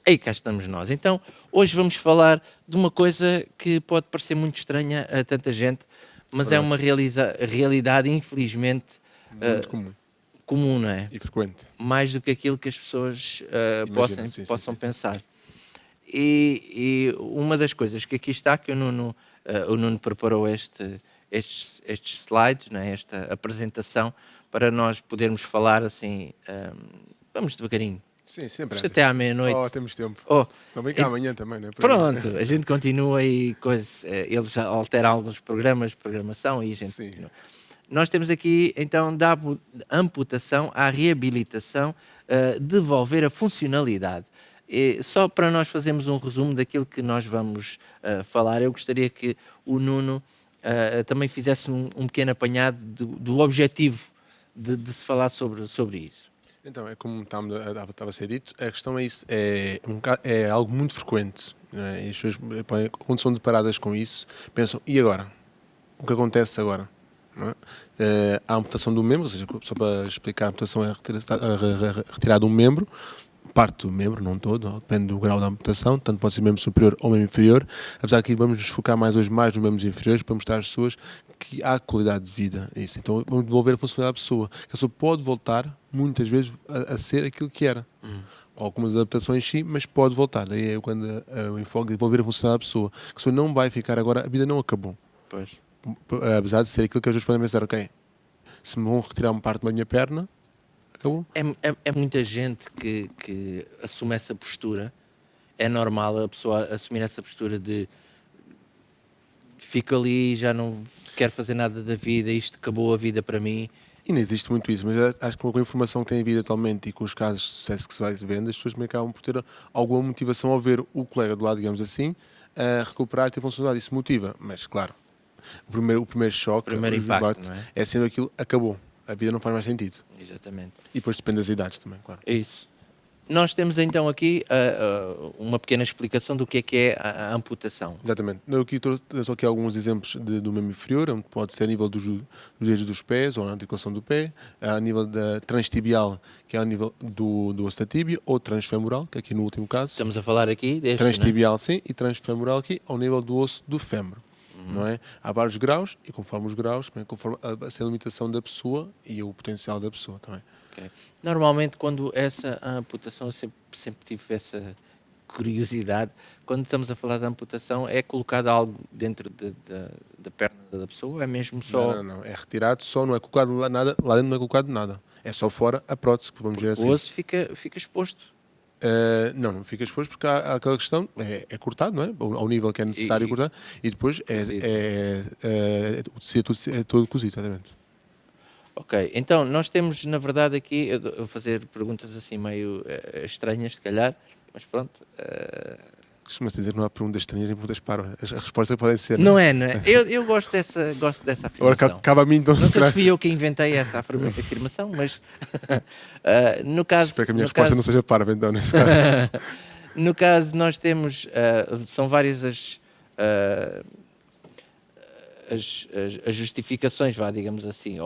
Aí cá estamos nós. Então, hoje vamos falar de uma coisa que pode parecer muito estranha a tanta gente, mas é uma Verdade. realidade, infelizmente, Muito comum comum, não é? e frequente. Mais do que aquilo que as pessoas Imagina, sim, possam sim. pensar. E uma das coisas que aqui está, que o Nuno preparou estes slides, não é? Esta apresentação, para nós podermos falar assim, vamos devagarinho. Sim, sempre Isto até à meia-noite. Oh, temos tempo. Oh, Senão bem que amanhã também, não é? pronto, a gente continua e eles já alteram alguns programas de programação e a gente Sim. continua. Nós temos aqui, então, da amputação à reabilitação, devolver a funcionalidade. E só para nós fazermos um resumo daquilo que nós vamos falar, eu gostaria que o Nuno também fizesse um pequeno apanhado do objetivo de se falar sobre isso. Então, é como estava a ser dito, a questão é isso, é algo muito frequente, não é? E as pessoas, quando são deparadas com isso, pensam, e agora? O que acontece agora? Não é? A amputação do membro, ou seja, só para explicar, a amputação é retirar um membro, parte do membro, não todo, depende do grau da amputação, tanto pode ser membro superior ou membro inferior, apesar que vamos nos focar hoje mais nos membros inferiores para mostrar às pessoas que há qualidade de vida. Isso. Então vamos devolver a funcionalidade da pessoa. A pessoa pode voltar, muitas vezes, a ser aquilo que era. Algumas adaptações sim, mas pode voltar. Daí é quando eu enfoco de devolver a funcionalidade da pessoa. A pessoa não vai ficar agora, a vida não acabou. Pois. Apesar de ser aquilo que as pessoas podem pensar, ok, se me vão retirar uma parte da minha perna, acabou. É muita gente que assume essa postura. É normal a pessoa assumir essa postura de fico ali, já não quero fazer nada da vida, isto acabou a vida para mim. E não existe muito isso, mas acho que com a informação que tem havido atualmente e com os casos de sucesso que se vai vendo, as pessoas também acabam por ter alguma motivação ao ver o colega do lado, digamos assim, a recuperar e ter funcionalidade. Isso motiva, mas claro, o primeiro choque, O primeiro impacto, não é? é sempre aquilo, acabou. A vida não faz mais sentido. Exatamente. E depois depende das idades também, claro. É isso. Nós temos então aqui uma pequena explicação do que é a amputação. Exatamente. Eu aqui trouxe aqui alguns exemplos do membro inferior, onde pode ser a nível dos dedos dos pés, ou na articulação do pé, a nível da transtibial, que é a nível do osso da tíbia, ou transfemoral, que é aqui no último caso. Estamos a falar aqui deste, Transtibial, sim, e transfemoral aqui, ao nível do osso do fémur. Não é? Há vários graus, e conforme os graus, conforme a limitação da pessoa e o potencial da pessoa também. Okay. Normalmente, quando essa amputação, eu sempre tive essa curiosidade, quando estamos a falar de amputação, é colocado algo dentro da perna da pessoa? É mesmo só... Não. É retirado só, não é colocado nada, lá dentro não é colocado nada. É só fora a prótese, que vamos dizer assim. O osso fica exposto. Não fica exposto porque há aquela questão, é cortado, não é? Ao nível que é necessário cortar, e depois o tecido é todo cozido, exatamente. Ok, então nós temos, na verdade, aqui, eu vou fazer perguntas assim meio estranhas, se calhar, mas pronto. Costuma-se dizer que não há perguntas estranhas nem perguntas parvas. As respostas podem ser. Não é? Eu gosto dessa afirmação. Agora cabe a mim então. Não sei se fui eu que inventei essa afirmação, mas no caso... Espero que a minha resposta não seja parva, então, neste caso. No caso, nós temos, são várias as justificações, digamos assim,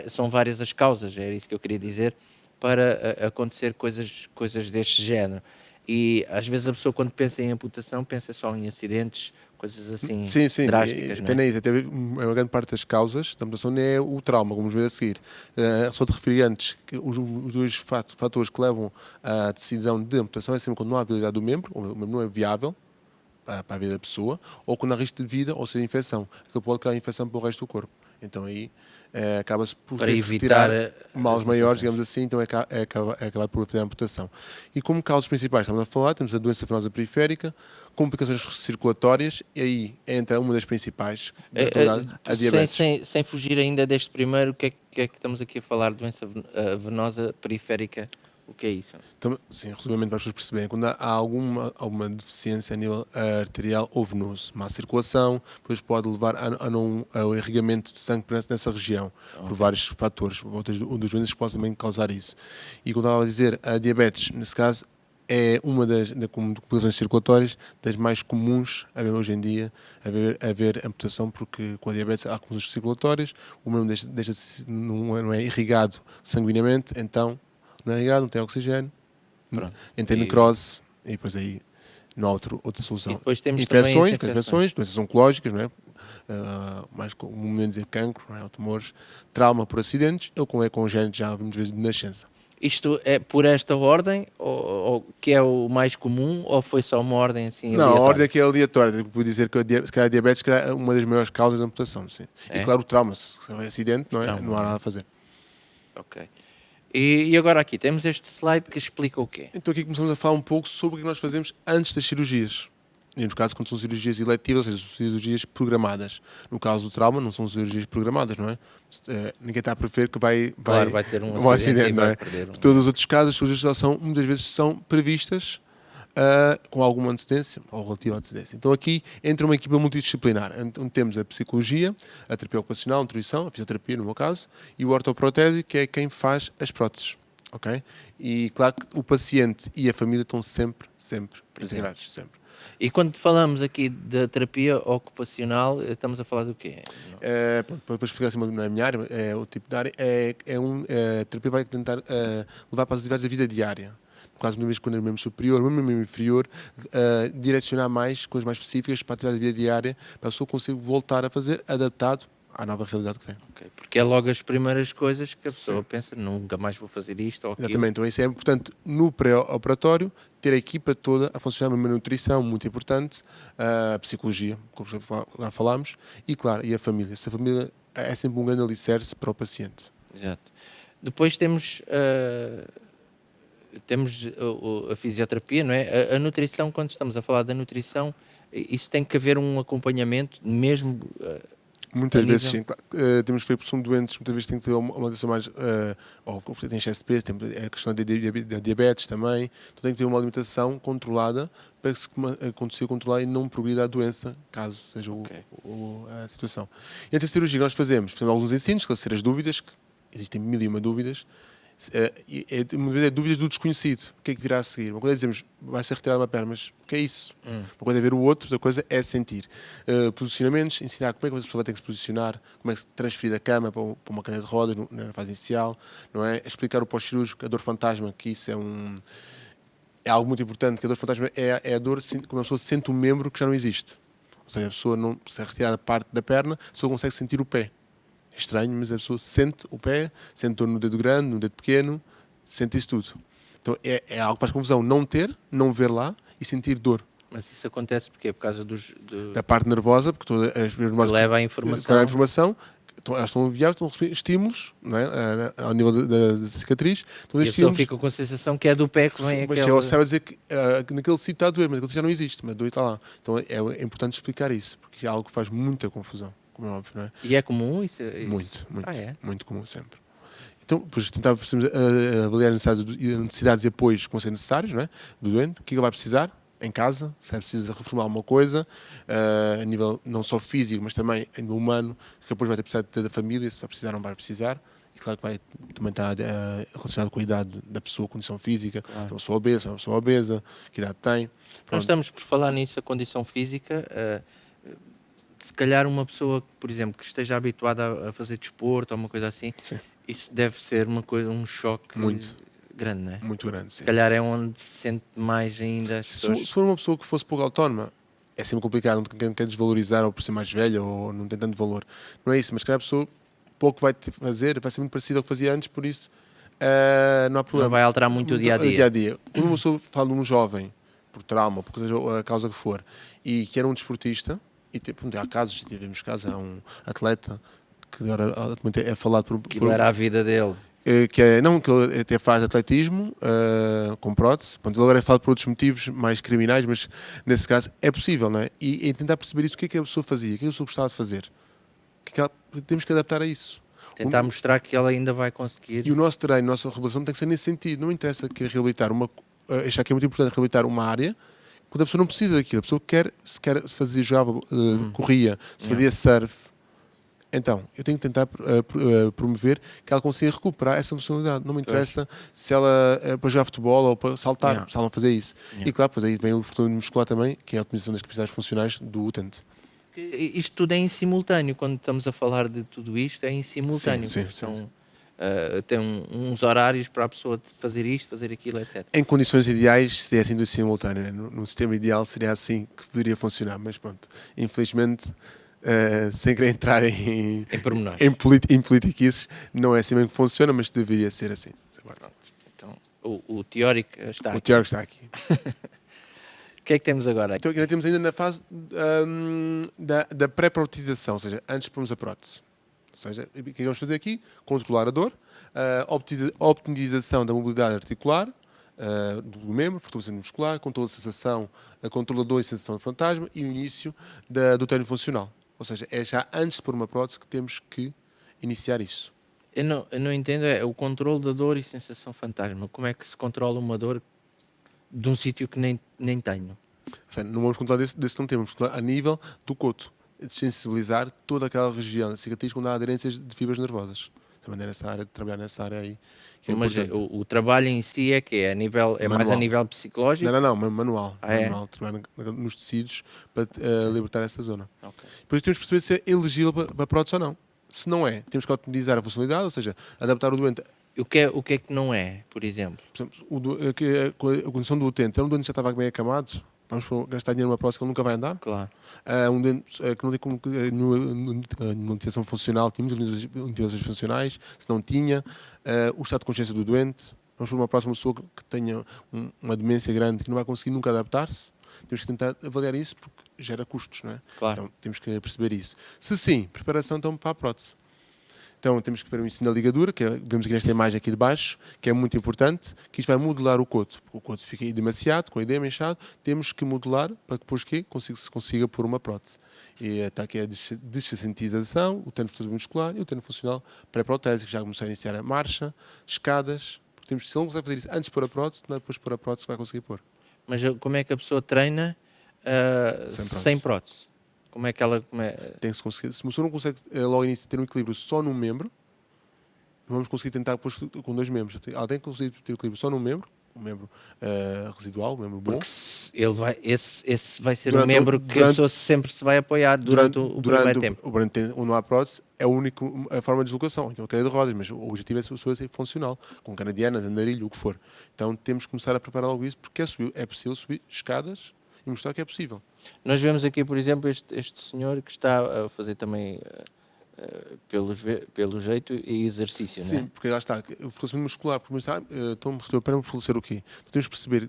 são várias as causas, era isso que eu queria dizer, para acontecer coisas deste género. E às vezes a pessoa, quando pensa em amputação, pensa só em acidentes, coisas assim drásticas. Sim, é isso. Até uma grande parte das causas da amputação não é o trauma, como vamos ver a seguir. Só te referi antes que os dois fatores que levam à decisão de amputação é sempre quando não há habilidade do membro, ou o membro não é viável para a vida da pessoa, ou quando há risco de vida ou ser infecção. Aquilo pode criar infecção para o resto do corpo. Então aí acaba-se por para ter que evitar retirar males maiores, digamos assim, então acabar por fazer a amputação. E como causas principais, estamos a falar, temos a doença venosa periférica, complicações circulatórias, e aí entra uma das principais, a diabetes. Sem fugir ainda deste primeiro, o que é que estamos aqui a falar? Doença venosa periférica, o que é isso? Então, sim, resumidamente para as pessoas perceberem, quando há alguma deficiência a nível arterial ou venoso, má circulação, depois pode levar ao irrigamento de sangue nessa região, por vários fatores, outras doenças que podem também causar isso. E como estava a dizer, a diabetes, nesse caso, é uma das complicações circulatórias das mais comuns a ver hoje em dia, a ver amputação, porque com a diabetes há complicações circulatórias, o membro não é irrigado sanguineamente, então não é irrigado, não tem oxigênio, tem necrose, e depois aí não há outra solução. E depois temos infecções, doenças oncológicas, não é? Mais comumente dizer cancro, não é? Ou tumores, trauma por acidentes, ou com congénito, já muitas vezes de nascença. Isto é por esta ordem, ou que é o mais comum, ou foi só uma ordem assim aleatória? Não, a ordem aqui é aleatória. Vou dizer que a diabetes é uma das maiores causas de amputação, sim. E claro, o trauma, se é acidente, não há nada a fazer. Ok. E agora aqui temos este slide que explica o quê? Então aqui começamos a falar um pouco sobre o que nós fazemos antes das cirurgias. E no caso, quando são cirurgias eletivas, ou seja, são cirurgias programadas. No caso do trauma, não são cirurgias programadas, não é? Ninguém está a prever que vai ter um acidente, não é? Todos os outros casos, as cirurgias muitas vezes são previstas com alguma antecedência, ou relativa antecedência. Então aqui entra uma equipa multidisciplinar, onde temos a psicologia, a terapia ocupacional, a nutrição, a fisioterapia, no meu caso, e o ortoprotésico, que é quem faz as próteses. Okay? E claro que o paciente e a família estão sempre integrados, sempre. E quando falamos aqui da terapia ocupacional, estamos a falar do quê? Para explicar assim, na minha área, o tipo de área, a terapia vai tentar levar para as atividades da vida diária. No caso, uma vez quando é membro superior, membro inferior, direcionar mais coisas mais específicas para a atividade da vida diária, para a pessoa conseguir voltar a fazer adaptado à nova realidade que tem. Okay. Porque é logo as primeiras coisas que a pessoa pensa, nunca mais vou fazer isto ou aquilo. Exatamente, então isso é importante no pré-operatório, ter a equipa toda a funcionar, uma nutrição muito importante, a psicologia, como já falámos, e claro, e a família. Essa família é sempre um grande alicerce para o paciente. Exato. Depois temos a fisioterapia, não é? A nutrição, quando estamos a falar da nutrição, isso tem que haver um acompanhamento mesmo... Muitas vezes sim. Temos que ver porque são doentes, muitas vezes tem que ter uma alimentação mais... ou tem excesso de peso, tem a questão da diabetes também. Então tem que ter uma alimentação controlada para que se consiga controlar e não progredir a doença, caso seja a situação. E entre a cirurgia que nós fazemos alguns ensinos, esclarecer as dúvidas, que existem 1001 dúvidas. Muitas vezes é dúvidas do desconhecido. O que é que virá a seguir? Uma coisa é dizermos, vai ser retirada uma perna, mas o que é isso? Uma coisa é ver o outro, outra coisa é sentir. Posicionamentos, ensinar como é que a pessoa vai ter que se posicionar, como é que se transferir da cama para uma cadeira de rodas na fase inicial, não é? Explicar o pós-cirúrgico, a dor fantasma, que isso é algo muito importante, que a dor fantasma é a dor quando a pessoa sente um membro que já não existe. Ou seja, a pessoa não se retirada parte da perna, a pessoa consegue sentir o pé. É estranho, mas a pessoa sente o pé, sente dor no dedo grande, no dedo pequeno, sente isso tudo. Então é algo que faz confusão não ter, não ver lá e sentir dor. Mas isso acontece porque é por causa da parte nervosa, porque todas as nervosas leva a informação. Então, elas estão a enviar, estão a receber estímulos, não é? Ao nível da cicatriz. Então, e a pessoa fica com a sensação que é do pé que vem aquela... Mas ela sabe dizer que naquele sítio está a doer, mas naquele sítio já não existe, mas a dor está lá. Então é importante explicar isso, porque é algo que faz muita confusão. Como é óbvio, não é? E é comum isso? Muito, muito comum sempre. Então, depois tentar avaliar as necessidades e apoios que vão ser necessários, não é? Do doente, o que ele vai precisar em casa, se é preciso reformar alguma coisa, a nível não só físico, mas também a nível humano, que depois vai ter precisar da família, se vai precisar ou não vai precisar. E claro que vai também estar relacionado com a idade da pessoa, a condição física, então, uma pessoa obesa, que idade tem. Nós estamos por falar nisso, a condição física. Se calhar uma pessoa, por exemplo, que esteja habituada a fazer desporto ou uma coisa assim, sim, isso deve ser um choque muito grande, não é? Muito grande, sim. Se calhar é onde se sente mais ainda as pessoas... Se for uma pessoa que fosse pouco autónoma, é sempre complicado, não quer desvalorizar ou por ser mais velha ou não tem tanto valor. Não é isso, mas se calhar a pessoa pouco vai fazer, vai ser muito parecido ao que fazia antes, por isso não há problema. Não vai alterar muito o dia-a-dia. Quando uma pessoa fala de um jovem, por trauma, por seja a causa que for, e que era um desportista, e há casos, tivemos casos, há um atleta que agora é falado por... Que era a vida dele. Que ele até faz atletismo com prótese. Ele agora é falado por outros motivos mais criminais, mas nesse caso é possível, não é? E tentar perceber isso, o que é que a pessoa fazia, o que é que a pessoa gostava de fazer. Temos que adaptar a isso. Tentar mostrar que ela ainda vai conseguir. E o nosso treino, a nossa reabilitação tem que ser nesse sentido. Não interessa que reabilitar achar que é muito importante reabilitar uma área, quando a pessoa não precisa daquilo. A pessoa se quer fazer, jogava, corria, se fazia surf, Então, eu tenho que tentar promover que ela consiga recuperar essa funcionalidade. Não me interessa se ela para jogar futebol ou para saltar, Yeah. se ela não fazer isso. Yeah. E claro, depois aí vem o fortalecimento muscular também, que é a otimização das capacidades funcionais do utente. Isto tudo é em simultâneo, quando estamos a falar de tudo isto, é em simultâneo. Sim. Tem uns horários para a pessoa fazer isto, fazer aquilo, etc. Em condições ideais, se é assim do simultâneo, né? No sistema ideal seria assim que poderia funcionar, mas pronto, infelizmente, sem querer entrar em pormenores. em politiquices, não é assim bem que funciona, mas deveria ser assim. Então, o teórico está O aqui. teórico está aqui. O que é que temos agora? Então, ainda temos ainda na fase da pré-protização, ou seja, antes de pormos a prótese. Ou seja, o que vamos fazer aqui? Controlar a dor, optimização da mobilidade articular do membro, fortalecimento muscular, controle da sensação, controle da dor e sensação de fantasma e o início do treino funcional. Ou seja, é já antes de pôr uma prótese que temos que iniciar isso. Eu não entendo, é o controle da dor e sensação fantasma. Como é que se controla uma dor de um sítio que nem tenho? Ou seja, não vamos controlar desse não temos, vamos controlar a nível do coto. Desensibilizar toda aquela região da cicatriz quando há aderências de fibras nervosas. Também é nessa área de trabalhar nessa área aí. Que é Mas importante. o trabalho em si é que é mais a Manual. nível psicológico? Não, manual. É? Manual, trabalhar nos tecidos para libertar essa zona. Okay. Depois temos que perceber se é elegível para prótese ou não. Se não é, temos que otimizar a funcionalidade, ou seja, adaptar o doente. O que é que não é, por exemplo? Por exemplo, a condição do utente, é um doente que já estava bem acamado, vamos gastar dinheiro numa prótese que ele nunca vai andar. Claro. Um doente que não tem como nenhuma limitação funcional, tinha muitas limitações funcionais, se não tinha, o estado de consciência do doente. Vamos para uma próxima pessoa que tenha uma demência grande, que não vai conseguir nunca adaptar-se. Temos que tentar avaliar isso porque gera custos, não é? Claro. Então temos que perceber isso. Se sim, preparação então para a prótese. Então temos que ver o ensino da ligadura, que vemos aqui nesta imagem aqui de baixo, que é muito importante, que isto vai modelar o coto. Porque o coto fica demasiado, com edema inchado, temos que modelar para que depois se consiga pôr uma prótese. E está aqui a desfacentização, o treino muscular e o treino funcional pré-protésico. Já começar a iniciar a marcha, escadas. Porque se ele não consegue fazer isso antes de pôr a prótese, não é depois de pôr a prótese que vai conseguir pôr. Mas como é que a pessoa treina sem prótese? Como é que ela... Tem que se conseguir. Se a pessoa não consegue logo ao início ter um equilíbrio só num membro, vamos conseguir tentar depois com dois membros. Ela tem que conseguir ter equilíbrio só num membro, um membro residual, um membro bom. Porque esse vai ser o membro que a pessoa sempre se vai apoiar durante o primeiro tempo. Onde não há prótese, é a forma de deslocação. Então, a cadeira de rodas, mas o objetivo é a pessoa ser funcional, com canadianas, andarilho, o que for. Então, temos que começar a preparar logo isso, porque é possível subir escadas e mostrar que é possível. Nós vemos aqui, por exemplo, este senhor que está a fazer também, pelo jeito, exercício, Sim, não é? porque lá está, o fortalecimento muscular, porque estão-me para me fortalecer o quê? Então, temos que perceber,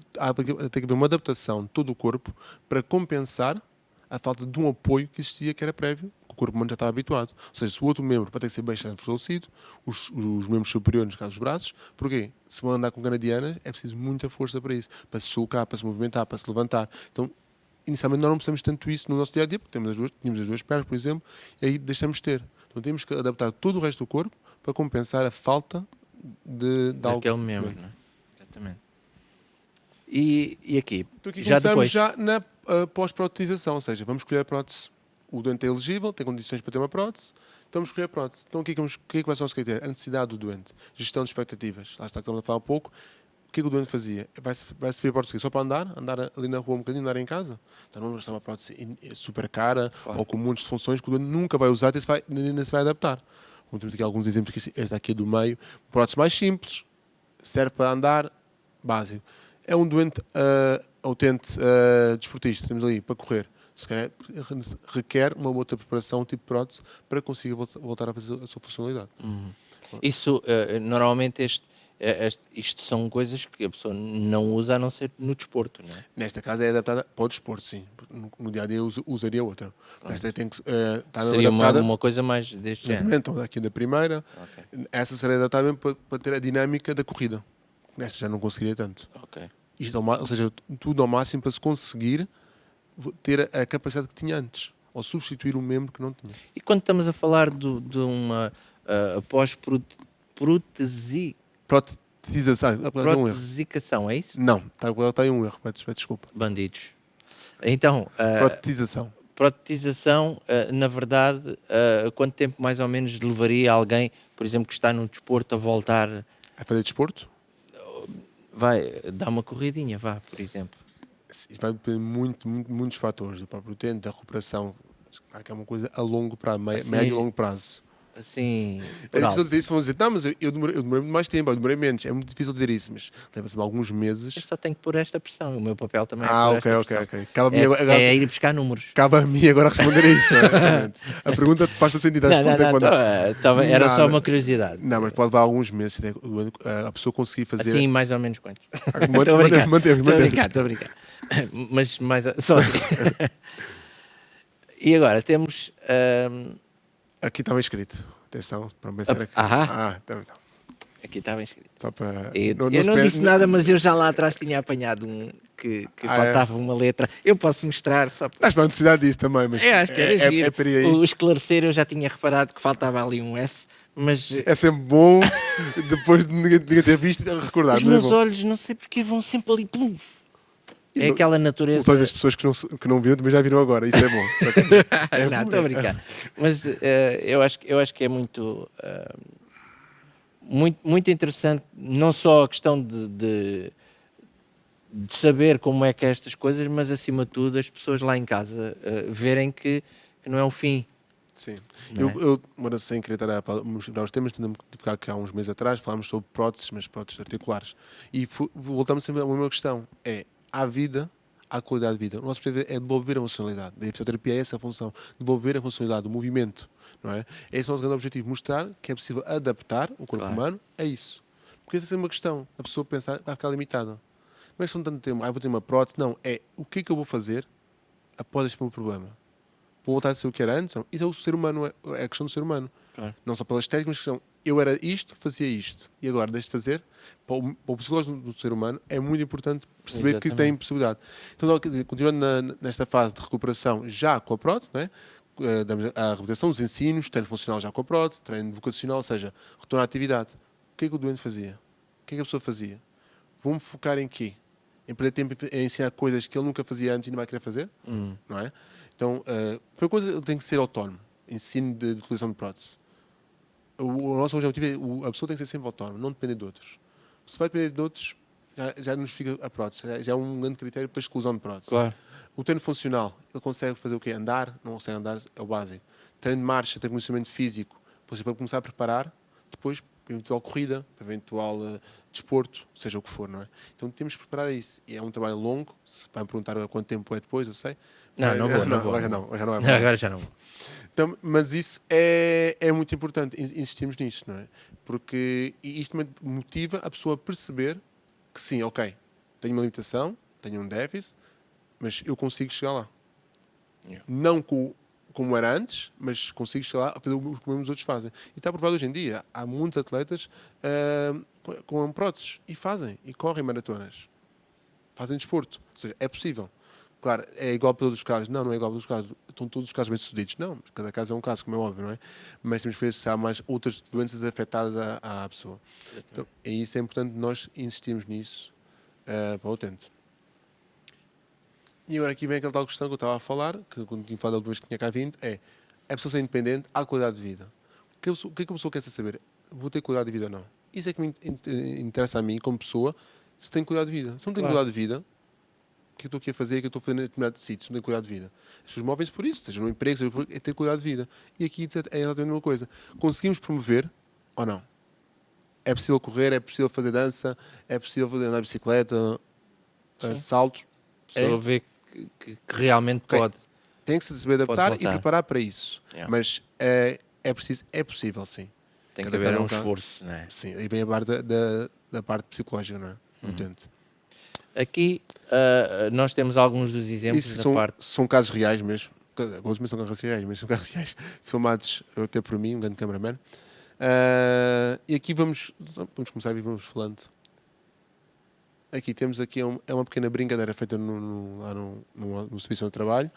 tem que haver uma adaptação de todo o corpo para compensar a falta de um apoio que existia, que era prévio, que o corpo humano já estava habituado. Ou seja, se o outro membro para ter que ser bastante fortalecido, os membros superiores, no caso os braços, porquê? Se vão andar com canadianas, é preciso muita força para isso, para se deslocar, para se movimentar, para se levantar. Então, inicialmente nós não precisamos tanto isso no nosso dia a dia, porque tínhamos as duas pernas, por exemplo, e aí deixamos de ter. Então temos que adaptar todo o resto do corpo para compensar a falta de algo. Daquele membro, não é? Exatamente. E aqui? Então aqui Já começamos depois? já na pós-protetização, ou seja, vamos escolher a prótese. O doente é elegível, tem condições para ter uma prótese, então vamos escolher a prótese. Então o que é que vai ser o nosso critério? A necessidade do doente, gestão de expectativas. Lá está, que estamos a falar um pouco. O que é que o doente fazia? Vai servir a prótese só para andar ali na rua um bocadinho, andar em casa? Então não gastar uma prótese super cara, claro, ou com muitas funções que o doente nunca vai usar e nem se vai adaptar. Como temos aqui alguns exemplos, esta aqui é do meio, prótese mais simples, serve para andar, básico. É um doente utente desportista, temos ali, para correr. Se calhar requer uma outra preparação, tipo de prótese, para conseguir voltar a fazer a sua funcionalidade. Isso, normalmente, isto são coisas que a pessoa não usa a não ser no desporto, não é? Nesta casa é adaptada para o desporto, sim. No dia a dia usaria outra. Nesta tem que estar Seria adaptada. uma coisa mais deste género. Então, aqui da primeira, essa seria adaptada mesmo para ter a dinâmica da corrida. Nesta já não conseguiria tanto. Ok. Isto, ou seja, tudo ao máximo para se conseguir ter a capacidade que tinha antes, ou substituir um membro que não tinha. E quando estamos a falar de uma protesização, é isso? Não, está aí um erro, peço desculpa. Bandidos. Então, Protetização. protetização, na verdade, quanto tempo mais ou menos levaria alguém, por exemplo, que está no desporto a voltar, A fazer desporto, vai dar uma corridinha, vá, por exemplo. isso vai depender muitos fatores, do próprio tempo, da recuperação. Claro que é uma coisa a longo prazo, médio e longo prazo. Assim, É por difícil alto. dizer isso, vão dizer, não, mas eu demorei muito mais tempo, eu demorei menos. É muito difícil dizer isso, mas leva-se alguns Eu meses. só tenho que pôr esta pressão. O meu papel também é pôr Ok, esta ok, pressão. ok. Cabe a mim agora, É ir buscar números. cabe a mim agora responder a isto, não é? Exatamente. A pergunta faz todo sentido. Não, não, não. Era só Não, uma curiosidade. não, mas pode levar alguns meses até a pessoa conseguir fazer. Assim, mais ou menos quantos? Mantemos, Estou a brincar. mantemos. Estou a brincar. Mas mais. Só assim. E agora temos. Aqui estava escrito. Atenção, para não pensar aqui. Tá. Aqui estava escrito. Só para. Eu não disse nada, mas eu já lá atrás tinha apanhado um que faltava uma letra. Eu posso mostrar só para. Acho que há necessidade disso também, mas. Eu acho que era giro. para ir aí. O esclarecer, eu já tinha reparado que faltava ali um S, mas É sempre bom, depois de ninguém ter visto, recordar. os Não é meus bom? olhos, não sei porque, vão sempre ali. Plum. É E aquela natureza. todas as pessoas que não viram também já viram agora, isso é bom. Não, estou a brincar. Mas eu acho que é muito interessante, não só a questão de saber como é que é estas coisas, mas acima de tudo as pessoas lá em casa verem que não é o fim. Sim. Não é? Eu agora sem querer estar a mostrar os temas, tendo-me tocar que há uns meses atrás falámos sobre próteses, mas próteses articulares. E voltamos sempre a uma questão: há vida, há qualidade de vida. O nosso objetivo é devolver a funcionalidade. A fisioterapia é essa a função, devolver a funcionalidade, o movimento. Não é? Esse é o nosso grande objetivo, mostrar que é possível adaptar o corpo humano a isso. Porque essa é uma questão, a pessoa pensar, vai ficar limitada. Não é questão de tanto tempo, vou ter uma prótese, não, é o que é que eu vou fazer após este meu problema. Vou voltar a ser o que era antes? Não. Isso é o ser humano, é a questão do ser humano. Claro. Não só pela estética, mas a questão, eu era isto, fazia isto, e agora deixo de fazer. Para o psicológico do ser humano é muito importante perceber que tem possibilidade. Então, continuando nesta fase de recuperação já com a prótese, né? Damos a reabilitação, os ensinos, treino funcional já com a prótese, treino vocacional, ou seja, retorno à atividade. O que é que o doente fazia? O que é que a pessoa fazia? Vou-me focar em quê? Em perder tempo em ensinar coisas que ele nunca fazia antes e não vai querer fazer? Não é? Então, a primeira coisa, ele tem que ser autónomo. Ensino de utilização de prótese. O nosso objetivo é a pessoa tem que ser sempre autónoma, não depender de outros. Se vai depender de outros, já nos fica a prótese. Já é um grande critério para a exclusão de prótese. Claro. O treino funcional, ele consegue fazer o quê? Andar? Não consegue andar, é o básico. Treino de marcha, ter conhecimento físico, você para começar a preparar, depois para eventual corrida, para eventual desporto, seja o que for, não é? Então temos que preparar isso. E é um trabalho longo, se vai me perguntar agora quanto tempo é depois, eu sei. Não vou. Agora não é. Agora já não vou. Então, mas isso é muito importante, insistirmos nisso, não é? Porque isto também motiva a pessoa a perceber que sim, ok, tenho uma limitação, tenho um déficit, mas eu consigo chegar lá. Yeah. Não como era antes, mas consigo chegar lá a fazer o que os outros fazem. E está provado hoje em dia. Há muitos atletas com próteses e fazem, e correm maratonas. Fazem desporto. Ou seja, é possível. Claro, é igual para todos os casos. Não é igual para todos os casos. Estão todos os casos bem-sucedidos. Não, cada caso é um caso, como é óbvio, não é? Mas temos que ver se há mais outras doenças afetadas à pessoa. Então, é isso, é importante nós insistirmos nisso para o utente. E agora aqui vem aquela tal questão que eu estava a falar, que quando tinha falado da última vez que tinha cá vindo, é a pessoa ser independente, há qualidade de vida. O que é que a pessoa quer saber? Vou ter qualidade de vida ou não? Isso é que me interessa a mim, como pessoa, se tenho qualidade de vida. Se não tenho qualidade de vida, o que eu estou aqui a fazer, o que eu estou a fazer em determinado sítio, se não tenho qualidade de vida? As pessoas movem-se por isso, seja no emprego, seja por é ter qualidade de vida. E aqui é exatamente a mesma coisa. Conseguimos promover ou não? É possível correr, é possível fazer dança, é possível andar de bicicleta, saltos. Só ver que realmente pode. Tem que se saber adaptar e preparar para isso. Yeah. Mas é possível, sim. Tem que haver um esforço, não é? Sim, aí vem a parte da parte psicológica, não é? Aqui nós temos alguns dos exemplos isso da parte. São casos reais mesmo. Alguns são casos reais, mas são casos reais. Filmados até por mim, um grande cameraman. E aqui vamos começar e vamos falando. Aqui temos uma pequena brincadeira feita no serviço de trabalho.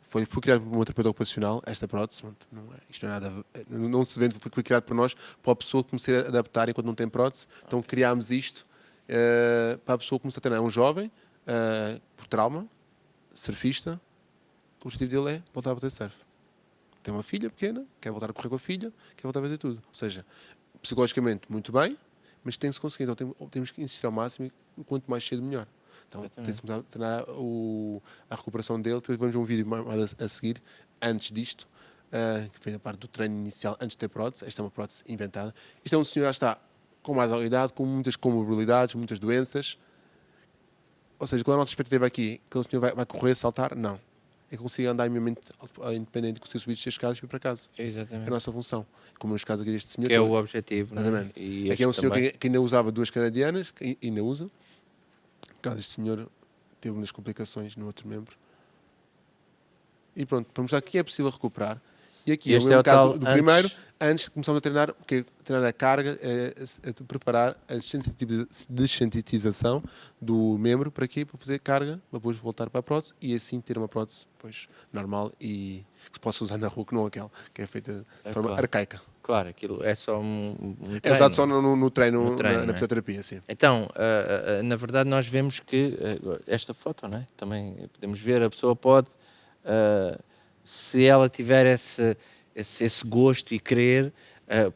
Foi criado por uma terapeuta ocupacional, esta prótese. Isto não é nada, não se vende, foi criado por nós, para a pessoa começar a adaptar enquanto não tem prótese. Então criámos isto para a pessoa começar a treinar. É um jovem, por trauma, surfista, que o objetivo dele é voltar a fazer surf. Tem uma filha pequena, quer voltar a correr com a filha, quer voltar a fazer tudo. Ou seja, psicologicamente muito bem, mas tem-se conseguido. Então temos que insistir ao máximo e quanto mais cedo melhor. Então tem-se que treinar a recuperação dele. Depois vamos ver um vídeo mais a seguir, antes disto, que foi a parte do treino inicial, antes de ter prótese. Esta é uma prótese inventada. Isto é um senhor que já está com mais idade, com muitas comorbilidades, muitas doenças. Ou seja, qual é a nossa expectativa aqui? Que o senhor vai correr, saltar? Não. É que consiga andar minimamente independente, que consiga subir as escadas e ir para casa. Exatamente. É a nossa função. Como nos casos aqui deste senhor. Que é o objetivo, não é? Exatamente. E Aqui é um este senhor também. que ainda usava 2 canadianas, que ainda usa. No caso deste senhor, teve umas complicações no outro membro. E pronto, para mostrar que é possível recuperar. E aqui Este é o caso tal do primeiro, antes. antes começamos a treinar, porque treinar a carga, a preparar a desensitização do membro para quê? Para fazer carga, para depois voltar para a prótese e assim ter uma prótese depois, normal e que se possa usar na rua, que não aquela que é feita de forma Claro. arcaica. Claro, aquilo é só um É treino. usado só no treino, No treino, na não é? fisioterapia, sim. Então, na verdade, nós vemos que esta foto, não é? Também podemos ver, a pessoa pode, se ela tiver esse gosto e querer,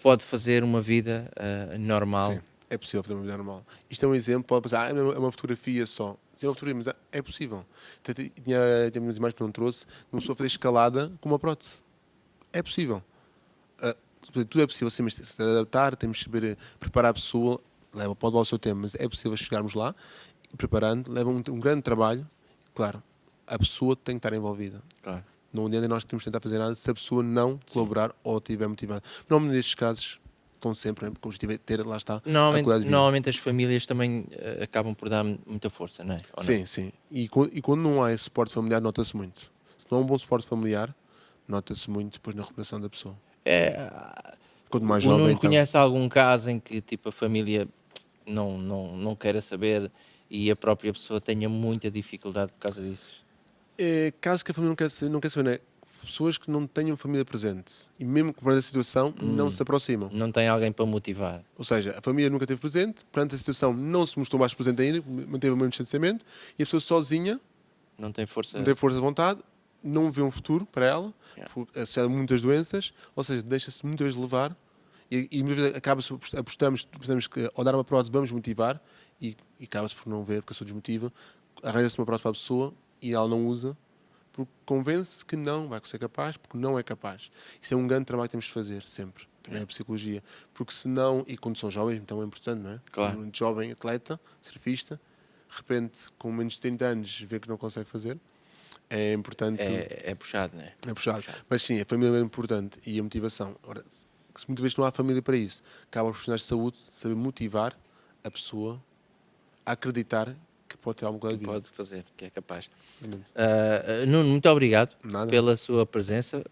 pode fazer uma vida normal. Sim, é possível fazer uma vida normal. Isto é um exemplo, pode pensar, é uma fotografia só. Sim, é uma fotografia, mas é possível. Tinha umas imagens que não trouxe, uma pessoa fazer escalada com uma prótese. É possível. Tudo é possível, sim, mas se adaptar, temos que saber preparar a pessoa, pode levar o seu tempo, mas é possível chegarmos lá, e preparando, leva um grande trabalho. Claro, a pessoa tem que estar envolvida. Claro. Não adianta nós temos que tentar fazer nada se a pessoa não colaborar ou estiver motivada. Normalmente nestes casos estão sempre, porque o objetivo é ter, lá está, a qualidade de vida. Normalmente as famílias também acabam por dar muita força, não é? Ou não? Sim, sim. E quando não há esse suporte familiar, nota-se muito. Se não há um bom suporte familiar, nota-se muito depois na recuperação da pessoa. Quanto mais O jovem, Nuno então. conhece algum caso em que tipo, a família não queira saber e a própria pessoa tenha muita dificuldade por causa disso? Caso que a família não quer saber, né? Pessoas que não tenham família presente e mesmo que perante a situação não se aproximam. Não tem alguém para motivar. Ou seja, a família nunca esteve presente, perante a situação não se mostrou mais presente ainda, manteve o mesmo distanciamento e a pessoa sozinha Não tem força. não tem força de vontade, não vê um futuro para ela, associado a muitas doenças, ou seja, deixa-se muitas vezes levar e muitas vezes apostamos que ao dar uma prótese vamos motivar e acaba-se por não ver, porque a pessoa desmotiva, arranja-se uma prótese para a pessoa e ela não usa, porque convence que não vai ser capaz, porque não é capaz. Isso é um grande trabalho que temos de fazer, sempre, também a psicologia, porque senão, e quando são jovens, então é importante, não é? Claro. Um jovem atleta, surfista, de repente, com menos de 30 anos, vê que não consegue fazer, é importante. É puxado, não é? É puxado. Mas sim, a família é importante e a motivação. Ora, se muitas vezes não há família para isso, cabe aos profissionais de saúde saber motivar a pessoa a acreditar que pode ter alguma coisa de vida. Pode fazer, que é capaz. Exatamente. Nuno, muito obrigado Nada. pela sua presença.